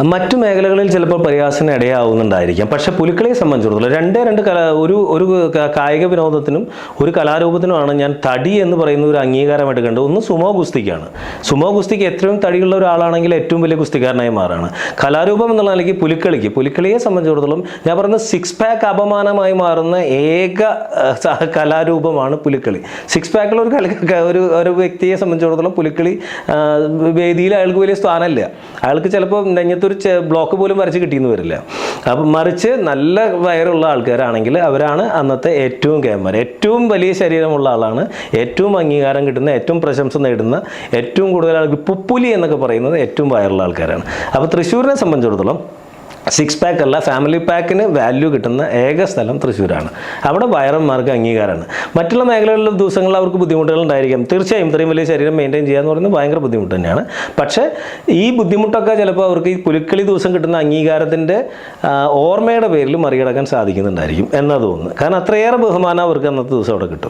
മറ്റു മേഖലകളിൽ ചിലപ്പോൾ പരിഹാസത്തിന് ഇടയാവുന്നുണ്ടായിരിക്കാം. പക്ഷേ പുലിക്കളിയെ സംബന്ധിച്ചിടത്തോളം ഒരു കായിക വിനോദത്തിനും ഒരു കലാരൂപത്തിനുമാണ് ഞാൻ തടി എന്ന് പറയുന്ന ഒരു അംഗീകാരമായിട്ട് കണ്ടത്. ഒന്ന് സുമോ ഗുസ്തിക്കാണ്. സുമോ ഗുസ്തിക്ക് എത്രയും തടിയുള്ള ഒരാളാണെങ്കിൽ ഏറ്റവും വലിയ ഗുസ്തിക്കാരനായി മാറാണ്. കലാരൂപം എന്നുള്ള നിലയ്ക്ക് പുലിക്കളിയെ സംബന്ധിച്ചിടത്തോളം ഞാൻ പറയുന്നത് സിക്സ് പാക്ക് അപമാനമായി മാറുന്ന ഏക കലാരൂപമാണ് പുലിക്കളി. സിക്സ് പാക്കുള്ള ഒരു വ്യക്തിയെ സംബന്ധിച്ചിടത്തോളം പുലിക്കളി വേദിയിൽ അയാൾക്ക് വലിയ സ്ഥാനമില്ല. അയാൾക്ക് ചിലപ്പോൾ നെഞ്ഞത്ത് ഒരു ബ്ലോക്ക് പോലും വരച്ച് കിട്ടിയെന്ന് വരില്ല. അപ്പം മറിച്ച് നല്ല വയറുള്ള ആൾക്കാരാണെങ്കിൽ അവരാണ് അന്നത്തെ ഏറ്റവും ഏറ്റവും വലിയ ശരീരമുള്ള ആളാണ്, ഏറ്റവും അംഗീകാരം കിട്ടുന്ന, ഏറ്റവും പ്രശംസ നേടുന്ന, ഏറ്റവും കൂടുതൽ ആൾക്ക് പുപ്പുലി എന്നൊക്കെ പറയുന്നത് ഏറ്റവും വയറുള്ള ആൾക്കാരാണ്. അപ്പോൾ തൃശ്ശൂരിനെ സംബന്ധിച്ചിടത്തോളം സിക്സ് പാക്ക് അല്ല, ഫാമിലി പാക്കിന് വാല്യൂ കിട്ടുന്ന ഏക സ്ഥലം തൃശ്ശൂരാണ്. അവിടെ വയറന്മാർക്ക് അംഗീകാരമാണ്. മറ്റുള്ള മേഖലകളിലെ ദിവസങ്ങളിൽ അവർക്ക് ബുദ്ധിമുട്ടുകൾ ഉണ്ടായിരിക്കാം. തീർച്ചയായും ഇത്രയും വലിയ ശരീരം മെയിൻറ്റെയിൻ ചെയ്യുക എന്ന് പറയുന്നത് ഭയങ്കര ബുദ്ധിമുട്ട് തന്നെയാണ്. പക്ഷേ ഈ ബുദ്ധിമുട്ടൊക്കെ ചിലപ്പോൾ അവർക്ക് ഈ പുലിക്കളി ദിവസം കിട്ടുന്ന അംഗീകാരത്തിൻ്റെ ഓർമ്മയുടെ പേരിൽ മറികടക്കാൻ സാധിക്കുന്നുണ്ടായിരിക്കും എന്നാണ് തോന്നുന്നത്. കാരണം അത്രയേറെ ബഹുമാനം അവർക്ക് അന്നത്തെ ദിവസം അവിടെ കിട്ടും.